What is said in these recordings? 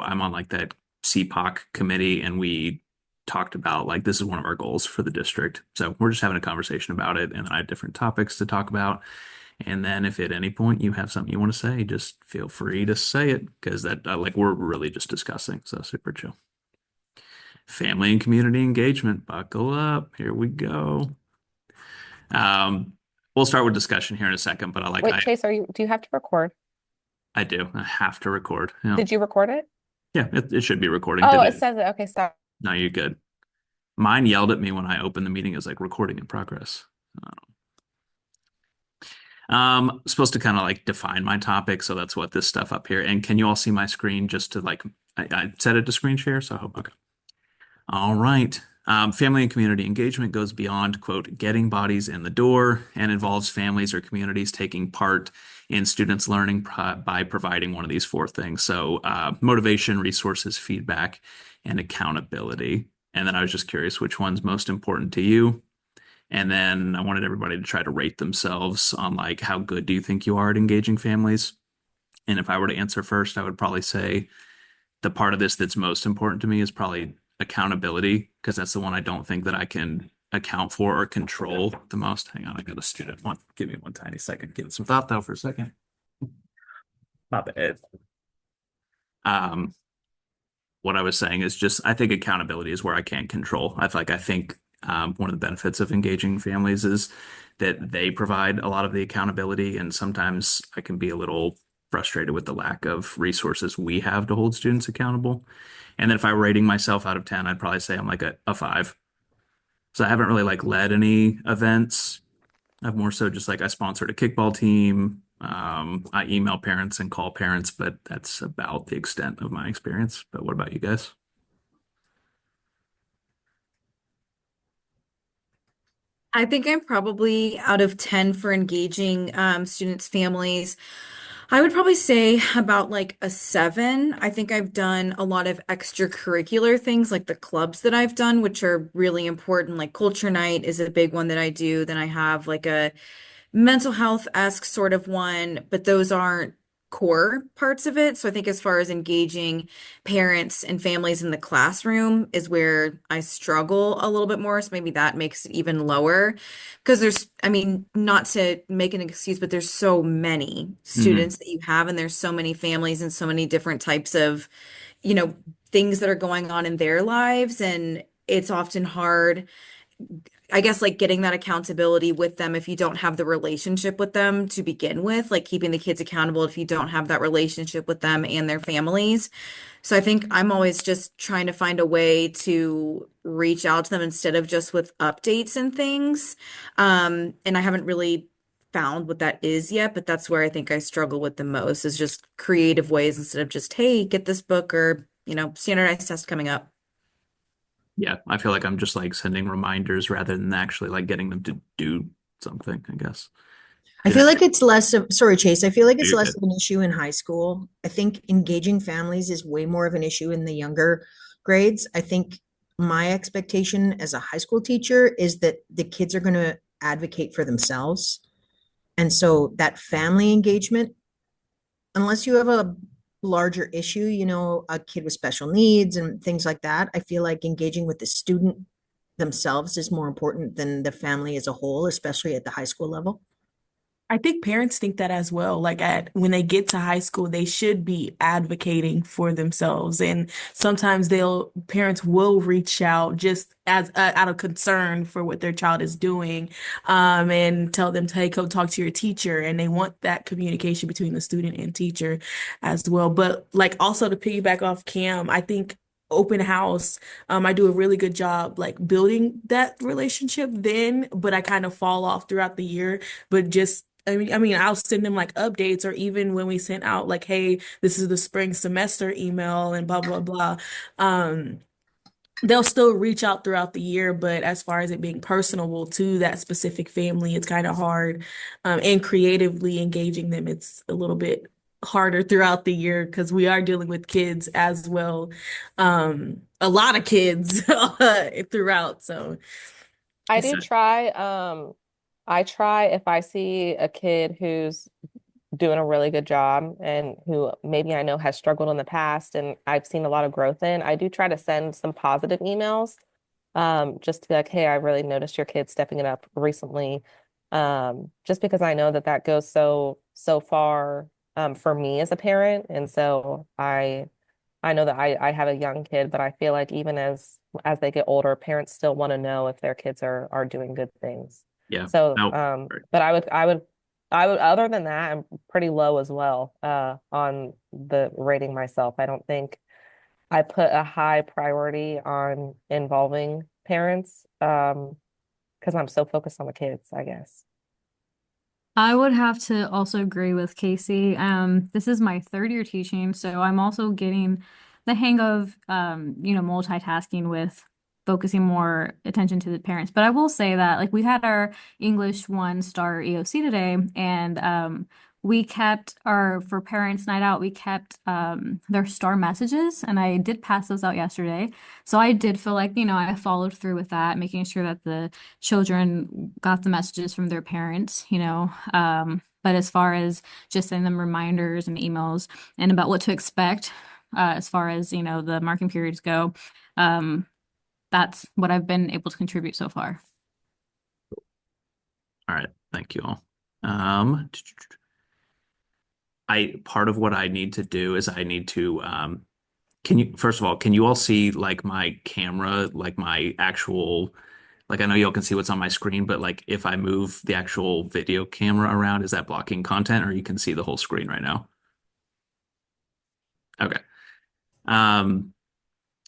I'm on like that CPOC committee, and we talked about like this is one of our goals for the district. So we're just having a conversation about it, and then I have different topics to talk about. And then if at any point you have something you want to say, just feel free to say it because that like we're really just discussing. So super chill. Family and community engagement. Buckle up. Here we go. Um, we'll start with discussion here in a second, but Wait, Chase, do you have to record? I do. I have to record. Yeah. Did you record it? Yeah, it should be recording. Oh, Did it it? says it. Okay, stop. No, you're good. Mine yelled at me when I opened the meeting as like recording in progress. Supposed to kind of like define my topic, so that's what this stuff up here. And can you all see my screen just to like I set it to screen share, so I hope okay. All right. Family and community engagement goes beyond, quote, getting bodies in the door and involves families or communities taking part in students' learning by providing one of these four things. So, motivation, resources, feedback, and accountability. And then I was just curious which one's most important to you. And then I wanted everybody to try to rate themselves on like how good do you think you are at engaging families? And if I were to answer first, I would probably say the part of this that's most important to me is probably accountability, because that's the one I don't think that I can account for or control the most. Hang on, I got a student one. Give me one tiny second. Give it some thought though for a second. My bad. Um, what I was saying is just I think accountability is where I can't control. I think one of the benefits of engaging families is that they provide a lot of the accountability, and sometimes I can be a little frustrated with the lack of resources we have to hold students accountable. And then if I were rating myself out of 10, I'd probably say I'm like a five. So I haven't really like led any events. I've more so just like I sponsored a kickball team. I email parents and call parents, but that's about the extent of my experience. But what about you guys? I think I'm probably out of 10 for engaging students' families. I would probably say about like a 7. I think I've done a lot of extracurricular things like the clubs that I've done, which are really important. Like culture night is a big one that I do. Then I have like a mental health-esque sort of one, but those aren't core parts of it. So I think as far as engaging parents and families in the classroom is where I struggle a little bit more. So maybe that makes it even lower because I mean, not to make an excuse, but there's so many Hmm. students that you have, and there's so many families and so many different types of, you know, things that are going on in their lives. And it's often hard, I guess, like getting that accountability with them if you don't have the relationship with them to begin with, like keeping the kids accountable if you don't have that relationship with them and their families. So I think I'm always just trying to find a way to reach out to them instead of just with updates and things. And I haven't really found what that is yet, but that's where I think I struggle with the most is just creative ways instead of just, hey, get this book or, standardized test coming up. Yeah, I feel like I'm just like sending reminders rather than actually like getting them to do something, I guess. I Did I, feel like it's less of, sorry, Chase, I feel like it's you're less good. of an issue in high school. I think engaging families is way more of an issue in the younger grades. I think my expectation as a high school teacher is that the kids are going to advocate for themselves. And so that family engagement, unless you have a larger issue, a kid with special needs and things like that, I feel like engaging with the student themselves is more important than the family as a whole, especially at the high school level. I think parents think that as well. Like at when they get to high school, they should be advocating for themselves. And sometimes parents will reach out just as out of concern for what their child is doing, and tell them to, hey, go talk to your teacher. And they want that communication between the student and teacher as well. But like also to piggyback off Cam, I think open house, I do a really good job like building that relationship then, but I kind of fall off throughout the year. But just I mean, I'll send them like updates, or even when we sent out like, "Hey, this is the spring semester email," and blah blah blah. Um, they'll still reach out throughout the year, but as far as it being personable to that specific family, it's kind of hard. And creatively engaging them, it's a little bit harder throughout the year because we are dealing with kids as well. A lot of kids throughout. So I it's do try. I try if I see a kid who's doing a really good job and who maybe I know has struggled in the past and I've seen a lot of growth in, I do try to send some positive emails, just to be like, hey, I really noticed your kid stepping it up recently. Just because I know that that goes so far, for me as a parent. And so I know that I have a young kid, but I feel like even as they get older, parents still want to know if their kids are doing good things. Yeah. So, No. Right. but I would, other than that, I'm pretty low as well, on the rating myself. I don't think I put a high priority on involving parents, because I'm so focused on the kids, I guess. I would have to also agree with Casey. This is my third year teaching, so I'm also getting the hang of multitasking with focusing more attention to the parents. But I will say that like we had our English 1-star EOC today, and we kept our for parents night out, we kept their star messages, and I did pass those out yesterday. So I did feel like, I followed through with that, making sure that the children got the messages from their parents. But as far as just sending them reminders and emails and about what to expect, as far as, the marking periods go, that's what I've been able to contribute so far. All right. Thank you all. Part of what I need to do is I need to first of all, can you all see like my camera, like my actual, like I know y'all can see what's on my screen, but like if I move the actual video camera around, is that blocking content, or you can see the whole screen right now? Okay.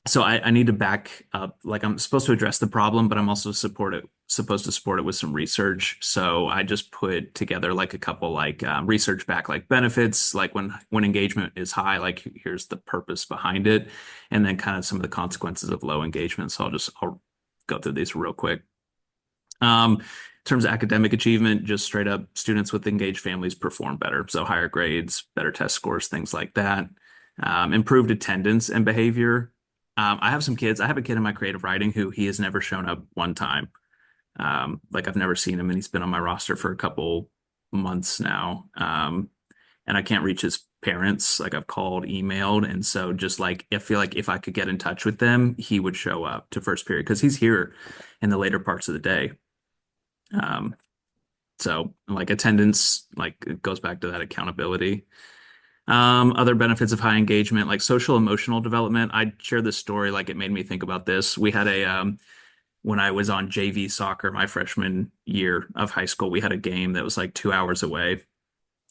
So I need to back up, like I'm supposed to address the problem, but I'm also supposed to support it with some research. So I just put together like a couple like research back like benefits, like when engagement is high, like here's the purpose behind it, and then kind of some of the consequences of low engagement. So I'll go through these real quick. In terms of academic achievement, just straight up students with engaged families perform better. So higher grades, better test scores, things like that. Improved attendance and behavior. I have a kid in my creative writing who he has never shown up one time. Like I've never seen him and he's been on my roster for a couple months now. And I can't reach his parents. Like I've called, emailed. And so just like, I feel like if I could get in touch with them, he would show up to first period because he's here in the later parts of the day. So like attendance, like it goes back to that accountability. Other benefits of high engagement, like social emotional development. I share this story, like it made me think about this. We had when I was on JV soccer, my freshman year of high school, we had a game that was like 2 hours away.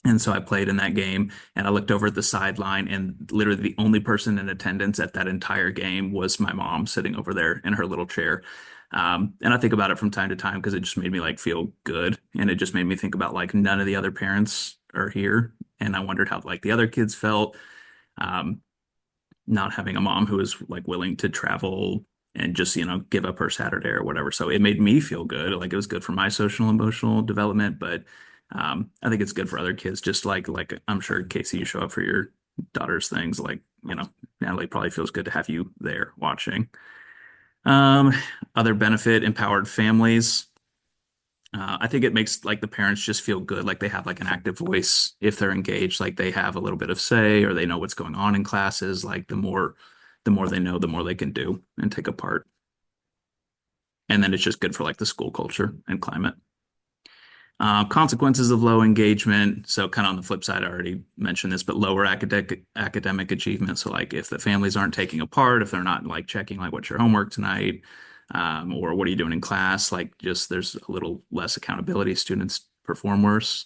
And so I played in that game and I looked over at the sideline and literally the only person in attendance at that entire game was my mom sitting over there in her little chair. And I think about it from time to time because it just made me like feel good. And it just made me think about like none of the other parents are here. And I wondered how like the other kids felt, not having a mom who was like willing to travel and just, give up her Saturday or whatever. So it made me feel good. Like it was good for my social emotional development, but I think it's good for other kids. Just like I'm sure Casey, you show up for your daughter's things. Like, Natalie probably feels good to have you there watching. Other benefit, empowered families. I think it makes like the parents just feel good, like they have like an active voice if they're engaged, like they have a little bit of say or they know what's going on in classes. Like the more they know, the more they can do and take a part. And then it's just good for like the school culture and climate. Consequences of low engagement. So kind of on the flip side, I already mentioned this, but lower academic achievement. So like if the families aren't taking a part, if they're not like checking like what's your homework tonight, or what are you doing in class, like just there's a little less accountability, students perform worse.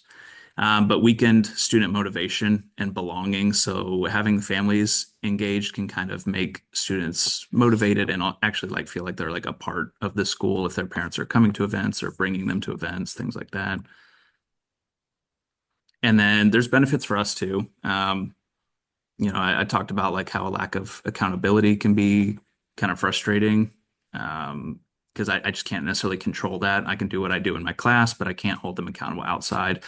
But weakened student motivation and belonging. So having families engaged can kind of make students motivated and actually like feel like they're like a part of the school if their parents are coming to events or bringing them to events, things like that. And then there's benefits for us too. I talked about like how a lack of accountability can be kind of frustrating. Because I just can't necessarily control that. I can do what I do in my class, but I can't hold them accountable outside.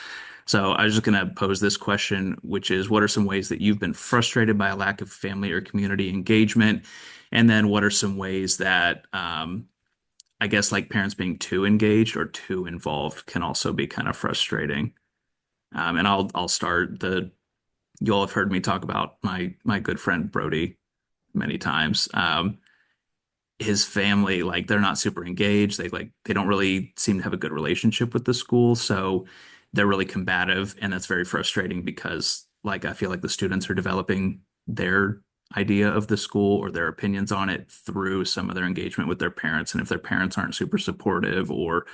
So I was just going to pose this question, which is, what are some ways that you've been frustrated by a lack of family or community engagement? And then what are some ways that, I guess like parents being too engaged or too involved can also be kind of frustrating? And I'll start the you'll have heard me talk about my good friend Brody many times. His family, like they're not super engaged. They don't really seem to have a good relationship with the school, so they're really combative, and that's very frustrating because like I feel like the students are developing their idea of the school or their opinions on it through some of their engagement with their parents. And if their parents aren't super supportive or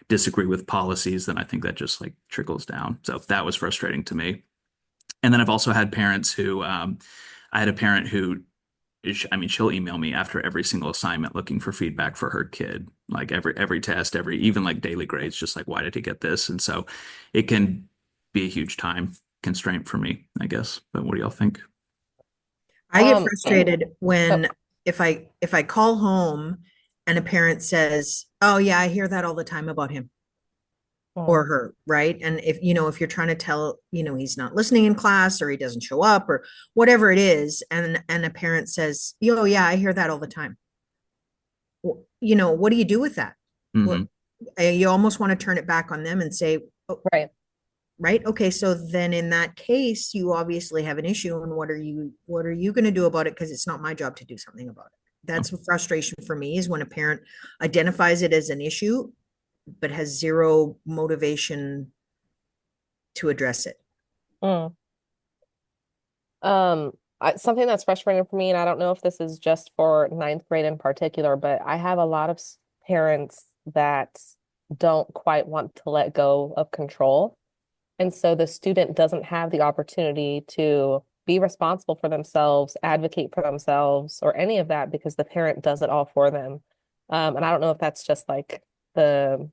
disagree with policies, then I think that just like trickles down. So that was frustrating to me. And then I've also had parents who, I had a parent who, I mean, she'll email me after every single assignment looking for feedback for her kid, like every test, even like daily grades, just like why did he get this? And so it can be a huge time constraint for me, I guess. But what do y'all think? I get Um, frustrated oh, when if I call home and a parent says, "Oh yeah, I hear that all the time about him or mm, her," right? And if you're trying to tell, he's not listening in class or he doesn't show up or whatever it is, and a parent says, "Oh yeah, I hear that all the time." What do you do with that? Hmm. What you almost want to turn it back on them and say, "Oh, right. right, okay, so then in that case, you obviously have an issue, and what are you going to do about it? Because it's not my job to do something about it." That's a frustration for me is when a parent identifies it as an issue, but has zero motivation to address it. Mm. Something that's frustrating for me, and I don't know if this is just for ninth grade in particular, but I have a lot of parents that don't quite want to let go of control. And so the student doesn't have the opportunity to be responsible for themselves, advocate for themselves, or any of that because the parent does it all for them. And I don't know if that's just like the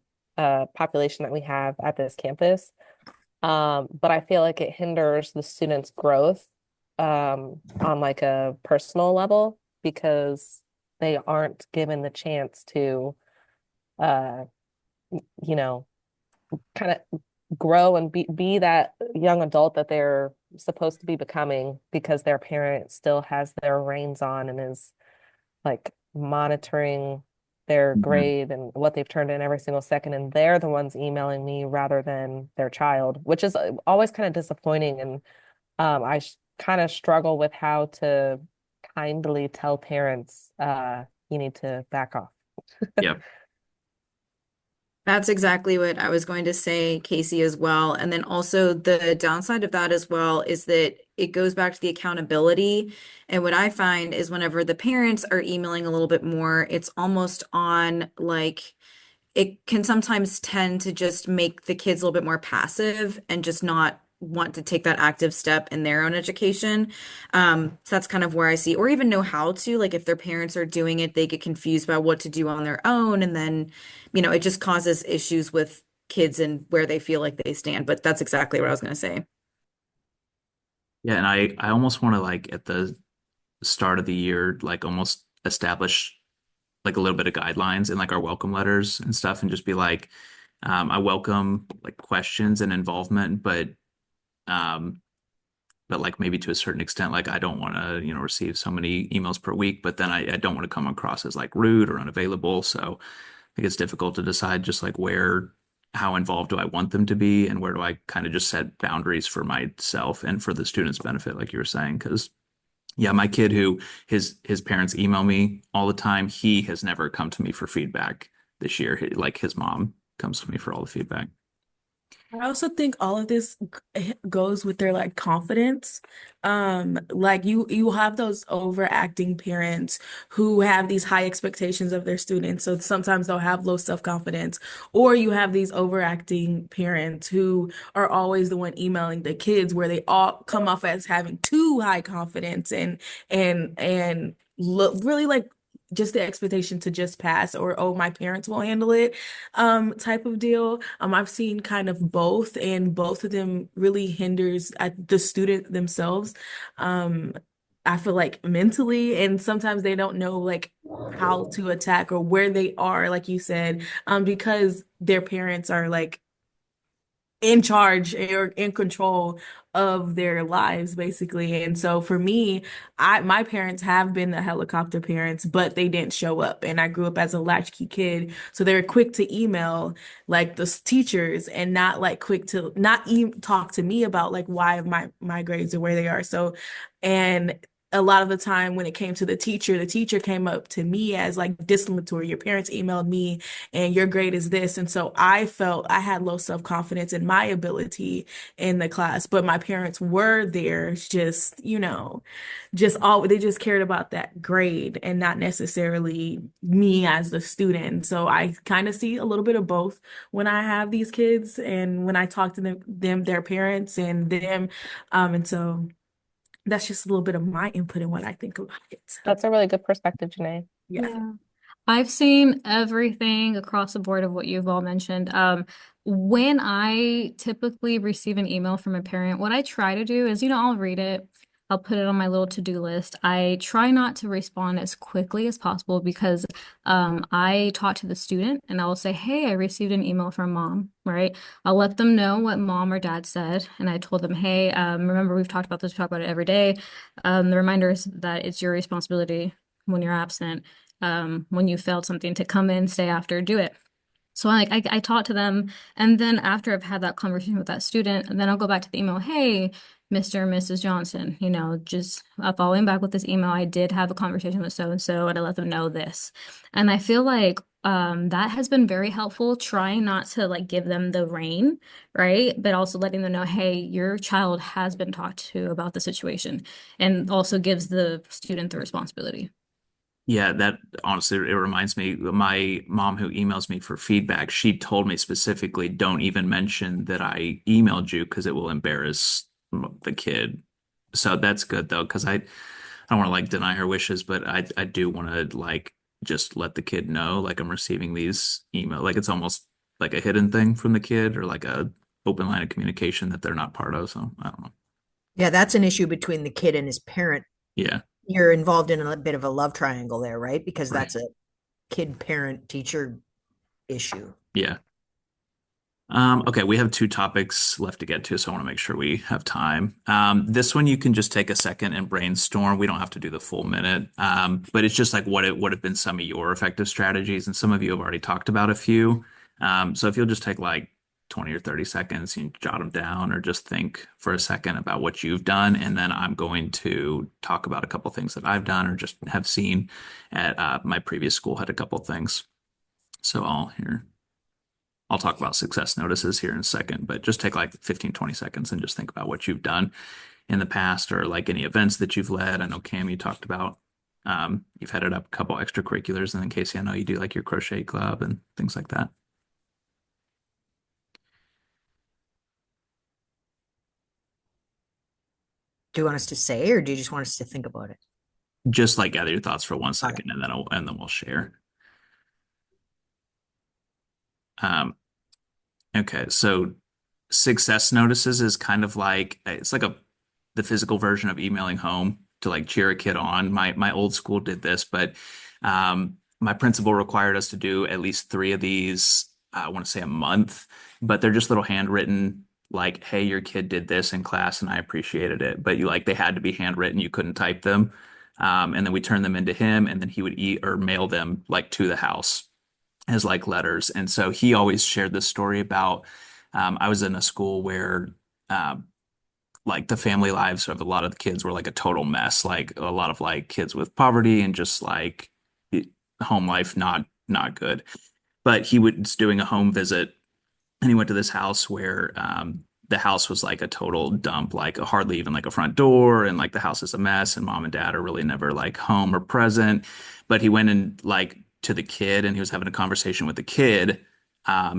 population that we have at this campus. But I feel like it hinders the students' growth on like a personal level because they aren't given the chance to uh, you know, kind of grow and be that young adult that they're supposed to be becoming because their parent still has their reins on and is like monitoring their Hmm. grade and what they've turned in every single second, and they're the ones emailing me rather than their child, which is always kind of disappointing. And I kind of struggle with how to kindly tell parents, you need to back off. Yeah. That's exactly what I was going to say, Casey, as well. And then also the downside of that as well is that it goes back to the accountability. And what I find is whenever the parents are emailing a little bit more, it's almost on like it can sometimes tend to just make the kids a little bit more passive and just not want to take that active step in their own education. So that's kind of where I see, or even know how to, like if their parents are doing it, they get confused about what to do on their own. And then, it just causes issues with kids and where they feel like they stand. But that's exactly what I was going to say. Yeah, and I almost want to like at the start of the year, like almost establish like a little bit of guidelines in like our welcome letters and stuff and just be like, I welcome like questions and involvement, um, but like maybe to a certain extent, like I don't want to, receive so many emails per week, but then I don't want to come across as like rude or unavailable. So I think it's difficult to decide just like how involved do I want them to be and where do I kind of just set boundaries for myself and for the students' benefit, like you were saying, because yeah, my kid who his parents email me all the time, he has never come to me for feedback this year. Like his mom comes to me for all the feedback. I also think all of this goes with their like confidence. Like you have those overacting parents who have these high expectations of their students. So sometimes they'll have low self-confidence, or you have these overacting parents who are always the one emailing the kids where they all come off as having too high confidence and look really like just the expectation to just pass or oh my parents will handle it type of deal. I've seen kind of both, and both of them really hinders the student themselves. Um, I feel like mentally, and sometimes they don't know like how to attack or where they are, like you said, because their parents are like in charge or in control of their lives basically. And so for me, my parents have been the helicopter parents, but they didn't show up. And I grew up as a latchkey kid, so they were quick to email like the teachers and not like quick to not even talk to me about like why my grades are where they are. So and a lot of the time when it came to the teacher came up to me as like disciplinary. Your parents emailed me and your grade is this. And so I felt I had low self-confidence in my ability in the class, but my parents were there just, just all they just cared about that grade and not necessarily me as the student. So I kind of see a little bit of both when I have these kids and when I talk to them their parents and them. And so that's just a little bit of my input in what I think about it. That's a really good perspective, Janae. Yeah. Yeah. I've seen everything across the board of what you've all mentioned. When I typically receive an email from a parent, what I try to do is, I'll read it. I'll put it on my little to-do list. I try not to respond as quickly as possible because I talk to the student and I'll say, hey, I received an email from mom, right? I'll let them know what mom or dad said. And I told them, hey, remember we've talked about this, we talk about it every day. The reminder is that it's your responsibility when you're absent, when you failed something, to come in, stay after, do it. So I talk to them, and then after I've had that conversation with that student, and then I'll go back to the email, hey, Mr. and Mrs. Johnson, just following back with this email, I did have a conversation with so and so, and I let them know this. And I feel like that has been very helpful, trying not to like give them the rein, right? But also letting them know, hey, your child has been talked to about the situation, and also gives the student the responsibility. Yeah, that honestly, it reminds me, my mom who emails me for feedback, she told me specifically, don't even mention that I emailed you because it will embarrass the kid. So that's good though, because I don't want to like deny her wishes, but I do want to like just let the kid know like I'm receiving these email, like it's almost like a hidden thing from the kid or like a open line of communication that they're not part of. So I don't know. Yeah, that's an issue between the kid and his parent. Yeah, You're involved in a bit of a love triangle there, right? Because right. that's a kid, parent, teacher issue. Yeah. Okay, we have two topics left to get to, so I want to make sure we have time. This one you can just take a second and brainstorm. We don't have to do the full minute, but it's just like what it would have been some of your effective strategies, and some of you have already talked about a few. So if you'll just take like 20 or 30 seconds, you jot them down, or just think for a second about what you've done, and then I'm going to talk about a couple things that I've done or just have seen at my previous school had a couple things. So I'll talk about success notices here in a second, but just take like 15, 20 seconds and just think about what you've done in the past or like any events that you've led. I know Cam, you talked about you've headed up a couple extracurriculars, and then Casey, I know you do like your crochet club and things like that. Do you want us to say, or do you just want us to think about it? Just like gather your thoughts for one Got it. second, and then we'll share. Um, okay, so success notices is kind of like it's like the physical version of emailing home to like cheer a kid on. My old school did this, but my principal required us to do at least three of these. I want to say a month, but they're just little handwritten, like, "Hey, your kid did this in class, and I appreciated it." But they had to be handwritten. You couldn't type them. And then we turned them into him, and then he would or mail them like to the house as like letters. And so he always shared this story about I was in a school where like the family lives of a lot of the kids were like a total mess, like a lot of like kids with poverty and just like home life not good. But he was doing a home visit, and he went to this house where the house was like a total dump, like hardly even like a front door, and like the house is a mess, and mom and dad are really never like home or present. But he went and like to the kid, and he was having a conversation with the kid,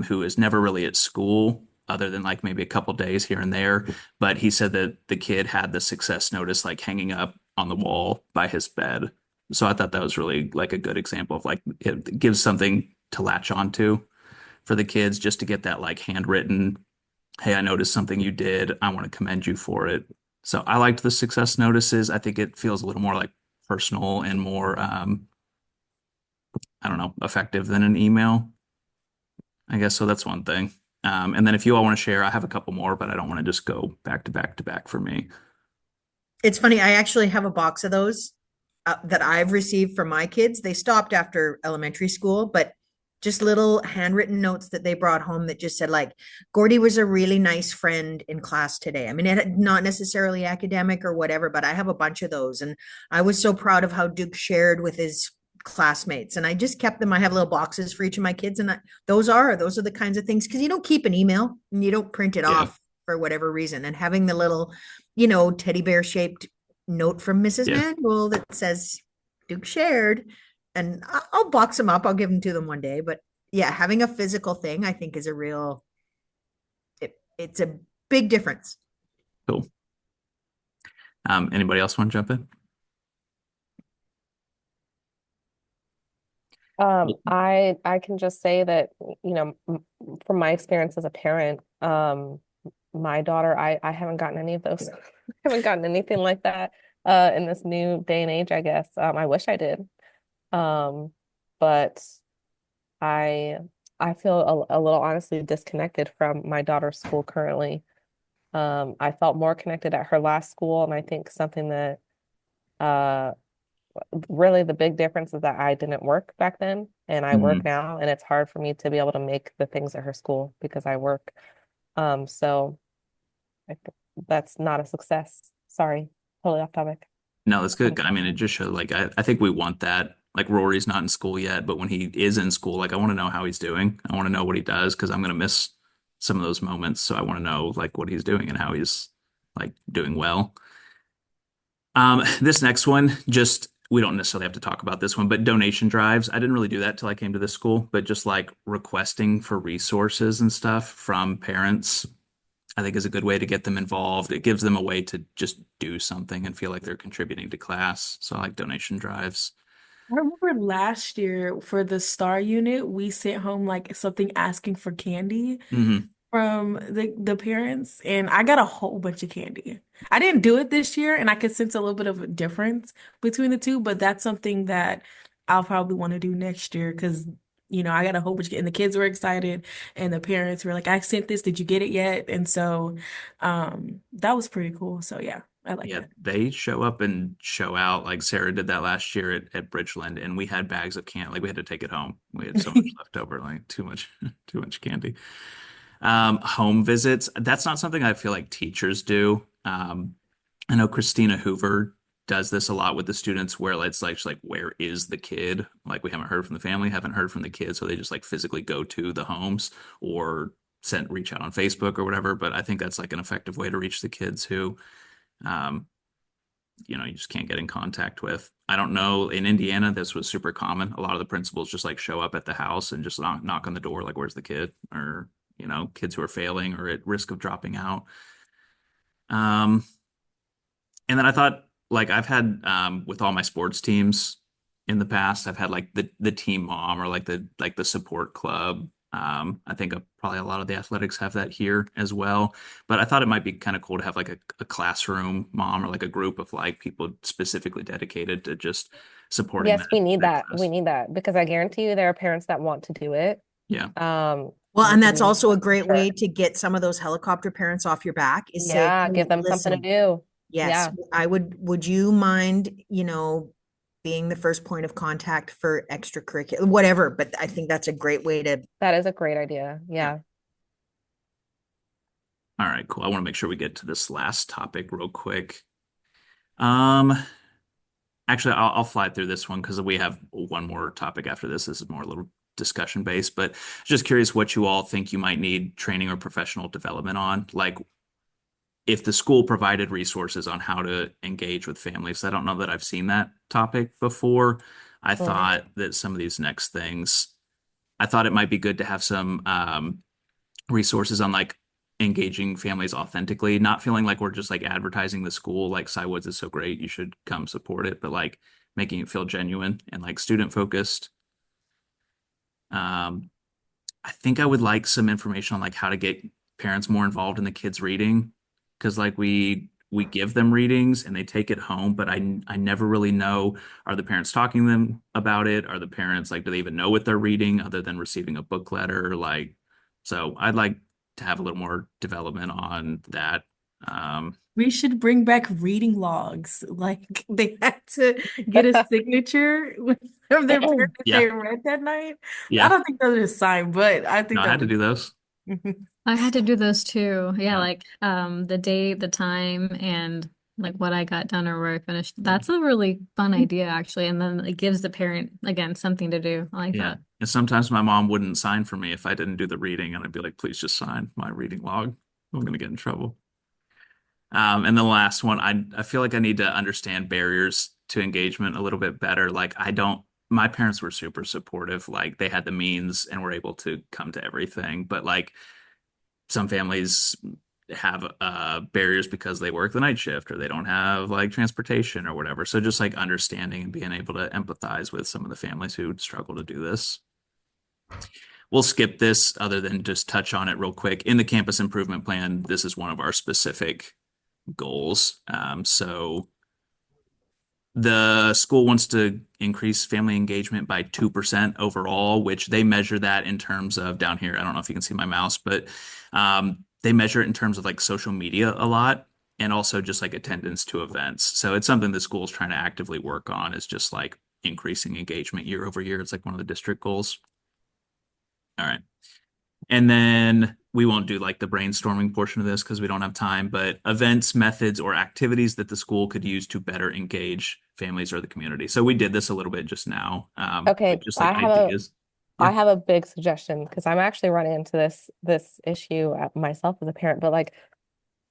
who is never really at school other than like maybe a couple days here and there. But he said that the kid had the success notice like hanging up on the wall by his bed. So I thought that was really like a good example of like it gives something to latch onto for the kids, just to get that like handwritten, hey, I noticed something you did. I want to commend you for it. So I liked the success notices. I think it feels a little more like personal and more, I don't know, effective than an email. I guess so. That's one thing. And then if you all want to share, I have a couple more, but I don't want to just go back to back to back for me. It's funny, I actually have a box of those that I've received from my kids. They stopped after elementary school, but just little handwritten notes that they brought home that just said like, Gordy was a really nice friend in class today. I mean, not necessarily academic or whatever, but I have a bunch of those. And I was so proud of how Duke shared with his classmates. And I just kept them. I have little boxes for each of my kids. And those are the kinds of things, because you don't keep an email and you don't print it Yeah. off for whatever reason. And having the little, teddy bear shaped note from Mrs. Yeah. Manuel that says Duke shared, and I'll box them up. I'll give them to them one day. But yeah, having a physical thing, I think, is it's a big difference. Cool. Anybody else want to jump in? I can just say that, from my experience as a parent, my daughter, I haven't gotten any of those. I haven't gotten anything like that in this new day and age, I guess. I wish I did. But I feel a little honestly disconnected from my daughter's school currently. I felt more connected at her last school, and I think something that really the big difference is that I didn't work back then and I work now, and it's hard for me to be able to make the things at her school because I work. So that's not a success. Sorry, totally off topic. No, that's good. I mean, it just shows like I think we want that. Like Rory's not in school yet, but when he is in school, like I want to know how he's doing. I want to know what he does because I'm gonna miss some of those moments. So I want to know like what he's doing and how he's like doing well. This next one, just we don't necessarily have to talk about this one, but donation drives. I didn't really do that till I came to this school, but just like requesting for resources and stuff from parents, I think is a good way to get them involved. It gives them a way to just do something and feel like they're contributing to class. So I like donation drives. I remember last year for the STAR unit, we sent home like something asking for candy Hmm. from the parents, and I got a whole bunch of candy. I didn't do it this year, and I could sense a little bit of a difference between the two, but that's something that I'll probably want to do next year because I got a whole bunch and the kids were excited, and the parents were like, "I sent this. Did you get it yet?" And so, that was pretty cool. So yeah, I like Yeah, that. they show up and show out. Like Sarah did that last year at Bridgeland, and we had bags of candy. Like we had to take it home. We had so much left over, like too much, too much candy. Home visits. That's not something I feel like teachers do. I know Christina Hoover does this a lot with the students where it's like, she's like, where is the kid? Like we haven't heard from the family, haven't heard from the kid. So they just like physically go to the homes or reach out on Facebook or whatever. But I think that's like an effective way to reach the kids who, um, you just can't get in contact with. I don't know. In Indiana, this was super common. A lot of the principals just like show up at the house and just knock on the door, like, where's the kid? Or, kids who are failing or at risk of dropping out. Um, and then I thought, like, I've had with all my sports teams in the past, I've had like the team mom or like the support club. I think probably a lot of the athletics have that here as well. But I thought it might be kind of cool to have like a classroom mom or like a group of like people specifically dedicated to just supporting Yes, we need that. class. We need that because I guarantee you there are parents that want to do it. Yeah. Well, and we that's need also a that for great sure. way to get some of those helicopter parents off your back is say, Yeah, "Hey, give them something to listen, do. yes, Yeah. would you mind, being the first point of contact for extracurricular, whatever." But I think that's a great way to, That is a great idea. Yeah. All right, cool. I want to make sure we get to this last topic real quick. Um, Actually, I'll fly through this one because we have one more topic after this. This is more a little discussion based, but just curious what you all think you might need training or professional development on. Like if the school provided resources on how to engage with families. I don't know that I've seen that topic before. I thought that some of these next things, I thought it might be good to have some resources on like engaging families authentically, not feeling like we're just like advertising the school, like Cy Woods is so great, you should come support it, but like making it feel genuine and like student focused. I think I would like some information on like how to get parents more involved in the kids reading because like we give them readings and they take it home, but I never really know, are the parents talking to them about it? Are the parents like, do they even know what they're reading other than receiving a book letter? Like, so I'd like to have a little more development on that. We should bring back reading logs. Like they had to get a signature from their parent if Yeah, they read that night. I yeah. don't think those are signed, but I No, think I that had to would do those. I had to do those too. Yeah, Yeah. like the date, the time, and like what I got done or where I finished. That's a really fun idea actually. And then it gives the parent again something to do. I like Yeah. that. And sometimes my mom wouldn't sign for me if I didn't do the reading, and I'd be like, please just sign my reading log. I'm gonna get in trouble. And the last one, I feel like I need to understand barriers to engagement a little bit better. Like I don't, my parents were super supportive. Like they had the means and were able to come to everything. But like some families have barriers because they work the night shift or they don't have like transportation or whatever. So just like understanding and being able to empathize with some of the families who struggle to do this. We'll skip this other than just touch on it real quick. In the campus improvement plan, this is one of our specific goals. So the school wants to increase family engagement by 2% overall, which they measure that in terms of down here. I don't know if you can see my mouse, but they measure it in terms of like social media a lot and also just like attendance to events. So it's something the school's trying to actively work on is just like increasing engagement year over year. It's like one of the district goals. All right. And then we won't do like the brainstorming portion of this because we don't have time, but events, methods, or activities that the school could use to better engage families or the community. So we did this a little bit just now, Okay, but just like ideas. I Yeah. have a big suggestion because I'm actually running into this issue myself as a parent, but like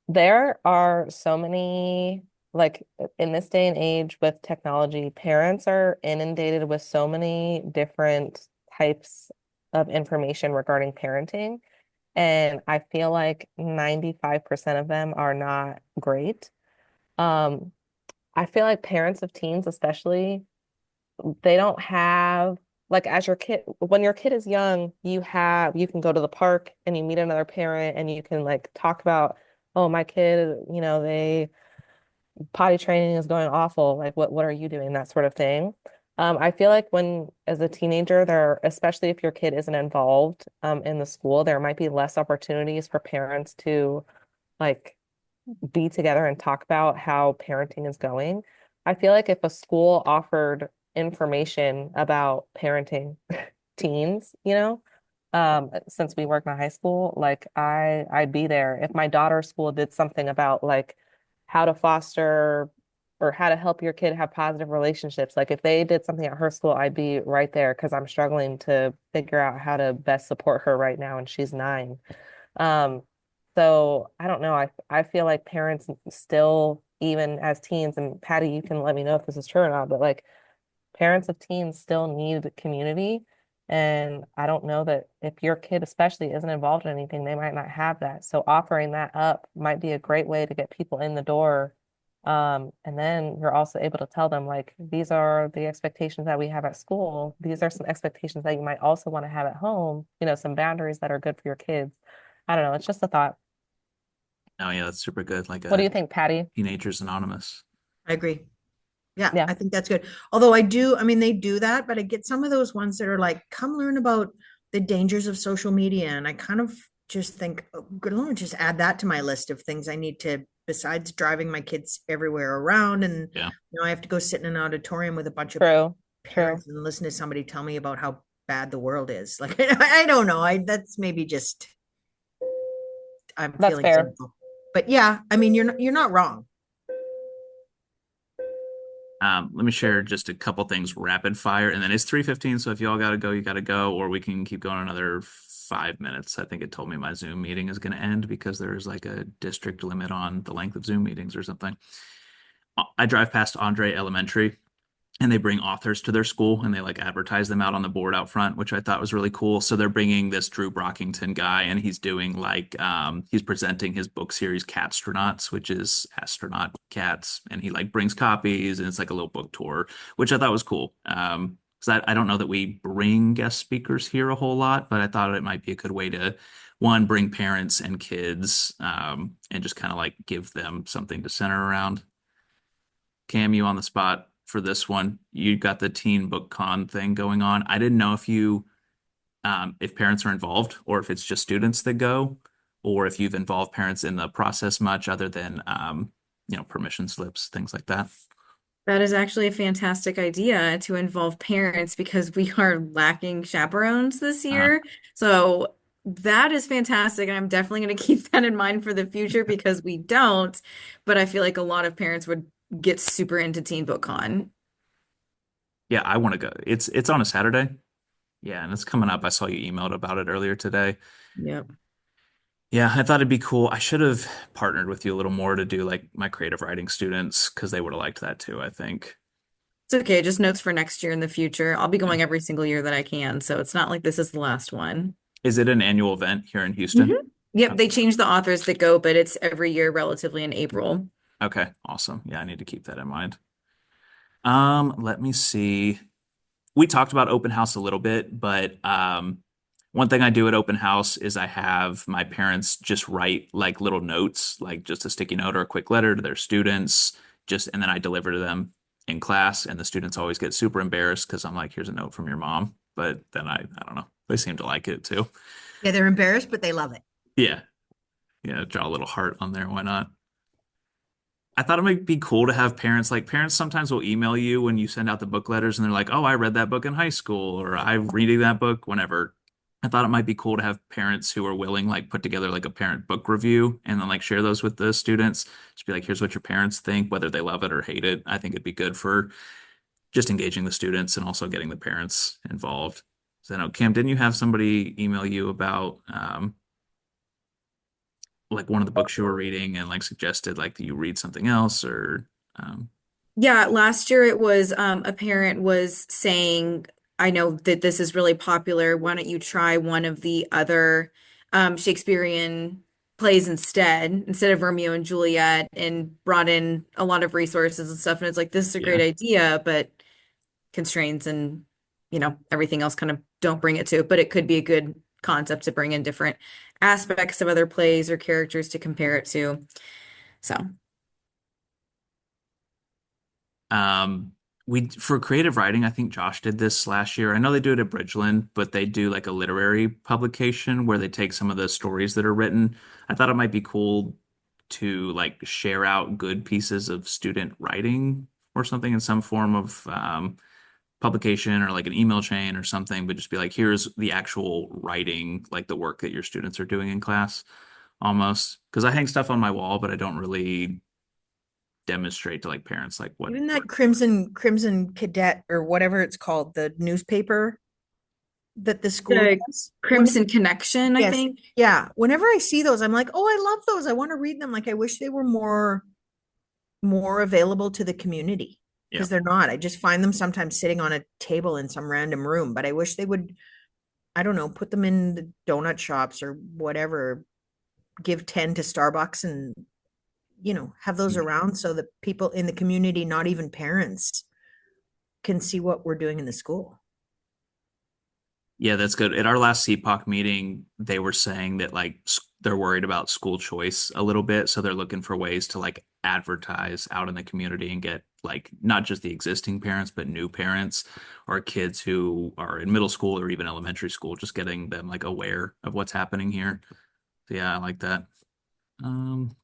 there are so many like in this day and age with technology, parents are inundated with so many different types of information regarding parenting. And I feel like 95% of them are not great. Um, I feel like parents of teens, especially, they don't have like as your kid when your kid is young, you can go to the park and you meet another parent and you can like talk about, oh, my kid, they potty training is going awful. Like what are you doing? That sort of thing. I feel like when as a teenager, especially if your kid isn't involved in the school, there might be less opportunities for parents to like be together and talk about how parenting is going. I feel like if a school offered information about parenting teens, since we work in a high school, like I'd be there. If my daughter's school did something about like how to foster or how to help your kid have positive relationships, like if they did something at her school, I'd be right there because I'm struggling to figure out how to best support her right now, and she's 9. Um, so I don't know. I feel like parents still, even as teens, and Patty, you can let me know if this is true or not, but like parents of teens still need community. And I don't know that if your kid especially isn't involved in anything, they might not have that. So offering that up might be a great way to get people in the door. And then you're also able to tell them like, these are the expectations that we have at school. These are some expectations that you might also want to have at home, some boundaries that are good for your kids. I don't know. It's just a thought. Oh yeah, that's super good. Like What do a you think, Patty? Teenagers Anonymous. I agree. Yeah, Yeah. I think that's good. Although I mean, they do that, but I get some of those ones that are like, come learn about the dangers of social media. And I kind of just think, oh, good Lord, just add that to my list of things I need to, besides driving my kids everywhere around. And Yeah. I have to go sit in an auditorium with a bunch of True. parents and listen to somebody tell me about how bad the world is. Like, I don't know. That's maybe just, I'm That's feeling fair. cynical. But yeah, I mean, you're not wrong. Let me share just a couple things rapid fire, and then it's 3:15. So if you all got to go, you got to go, or we can keep going another 5 minutes. I think it told me my Zoom meeting is going to end because there's like a district limit on the length of Zoom meetings or something. I drive past Andre Elementary, and they bring authors to their school and they like advertise them out on the board out front, which I thought was really cool. So they're bringing this Drew Brockington guy and he's doing like he's presenting his book series Catstronauts, which is astronaut cats, and he like brings copies and it's like a little book tour, which I thought was cool. Because I don't know that we bring guest speakers here a whole lot, but I thought it might be a good way to one, bring parents and kids and just kind of like give them something to center around. Cam, you on the spot for this one. You got the teen book con thing going on. I didn't know if parents are involved or if it's just students that go. or if you've involved parents in the process much other than, permission slips, things like that. That is actually a fantastic idea to involve parents because we are lacking chaperones this Uh, year. So that is fantastic. And I'm definitely going to keep that in mind for the future because we don't. But I feel like a lot of parents would get super into Teen Book Con. yeah, I want to go. It's on a Saturday. Yeah, and it's coming up. I saw you emailed about it earlier today. Yep. Yeah, I thought it'd be cool. I should have partnered with you a little more to do like my creative writing students because they would have liked that too, I think. It's okay. Just notes for next year in the future. I'll be Yeah. going every single year that I can. So it's not like this is the last one. Is it an annual event here in Houston? Yep. They Okay. changed the authors that go, but it's every year relatively in April. Okay, awesome. Yeah, I need to keep that in mind. Let me see. We talked about open house a little bit, but one thing I do at open house is I have my parents just write like little notes, like just a sticky note or a quick letter to their students, and then I deliver to them in class, and the students always get super embarrassed because I'm like, here's a note from your mom. But then I don't know, they seem to like it too. Yeah, they're embarrassed, but they love it. Yeah. Yeah, draw a little heart on there. Why not? I thought it might be cool to have parents, like parents sometimes will email you when you send out the book letters and they're like, "Oh, I read that book in high school," or "I'm reading that book whenever." I thought it might be cool to have parents who are willing, like put together like a parent book review and then like share those with the students. Just be like, "Here's what your parents think, whether they love it or hate it." I think it'd be good for just engaging the students and also getting the parents involved. So I know, Cam, didn't you have somebody email you about like one of the books you were reading and like suggested like that you read something else or um Yeah, last year it was a parent was saying, I know that this is really popular. Why don't you try one of the other Shakespearean plays instead of Romeo and Juliet, and brought in a lot of resources and stuff. And it's like, this is a great yeah. idea, but constraints and everything else kind of don't bring it to. But it could be a good concept to bring in different aspects of other plays or characters to compare it to. So. Um, we for creative writing, I think Josh did this last year. I know they do it at Bridgeland, but they do like a literary publication where they take some of the stories that are written. I thought it might be cool to like share out good pieces of student writing or something in some form of publication or like an email chain or something, but just be like, here's the actual writing, like the work that your students are doing in class almost. Because I hang stuff on my wall, but I don't really demonstrate to like parents like what Even that Crimson Cadet or whatever it's called, the newspaper that the school The does. Crimson Connection, I Yes. think. Yeah. Whenever I see those, I'm like, oh, I love those. I want to read them. Like, I wish they were more available to the community Yeah. because they're not. I just find them sometimes sitting on a table in some random room, but I wish they would, I don't know, put them in the donut shops or whatever, give 10 to Starbucks and, have those around so that people in the community, not even parents, can see what we're doing in the school. Yeah, that's good. At our last CPOC meeting, they were saying that like they're worried about school choice a little bit, so they're looking for ways to like advertise out in the community and get like not just the existing parents, but new parents or kids who are in middle school or even elementary school, just getting them like aware of what's happening here. So yeah, I like that. Um,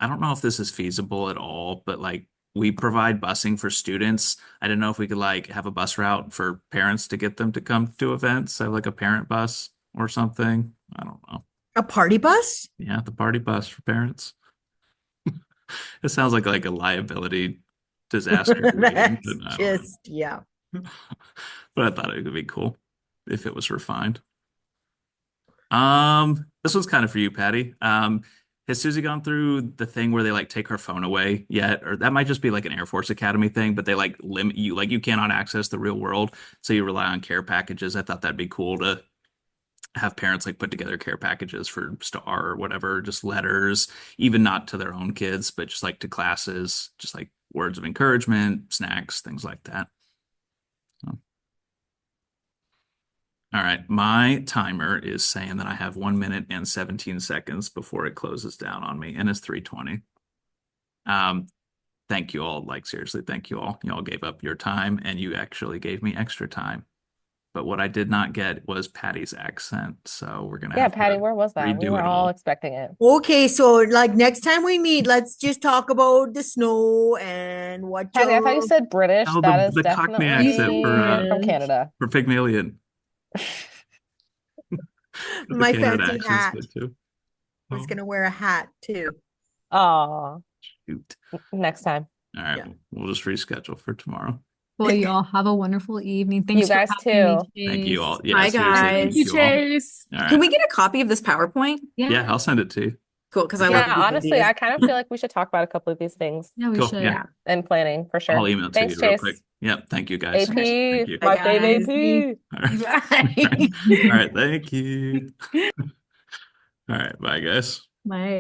I don't know if this is feasible at all, but like we provide busing for students. I don't know if we could like have a bus route for parents to get them to come to events, have like a parent bus or something. I don't know. A party bus? Yeah, the party bus for parents. It sounds like a liability disaster meeting, That's but I don't know. just, yeah. But I thought it would be cool if it was refined. This one's kind of for you, Patty. Has Susie gone through the thing where they like take her phone away yet? Or that might just be like an Air Force Academy thing, but they like limit you, like you cannot access the real world, so you rely on care packages. I thought that'd be cool to have parents like put together care packages for Star or whatever, just letters, even not to their own kids, but just like to classes, just like words of encouragement, snacks, things like that. So. All right, my timer is saying that I have 1 minute and 17 seconds before it closes down on me, and it's 3:20. Um, thank you all. Like seriously, thank you all. You all gave up your time, and you actually gave me extra time. but what I did not get was Patty's accent. So we're gonna Yeah, have Patty, to where was that? We redo were it all all. expecting it. Okay, so like next time we meet, let's just talk about the snow and what Patty, I thought you your said British. Oh, That is the Cockney accent definitely from Yes. Canada. for Pygmalion. The my Canada fancy accent's hat. good too. I was Oh, gonna wear a hat too. Oh, shoot. next time. All right, Yeah. we'll just reschedule for tomorrow. Well, you all have a wonderful evening. You Thanks for guys having too. me, Thank you Chase. all. Yeah, Bye, seriously, thank guys. You, you all. Chase. All Can right. we get a copy of this PowerPoint? Yeah, I'll send it to you. Cool, because I Yeah, love these honestly, ideas. I kind of feel like we should talk about a couple of these things Yeah, we Cool. should. Yeah. and planning for sure. I'll email it to Thanks, you real Chase. quick. Yep. Thank you guys. AP, Thank you. my Bye, fave guys. AP. All right. Bye. All right. Thank you. All right. Bye, guys. Bye.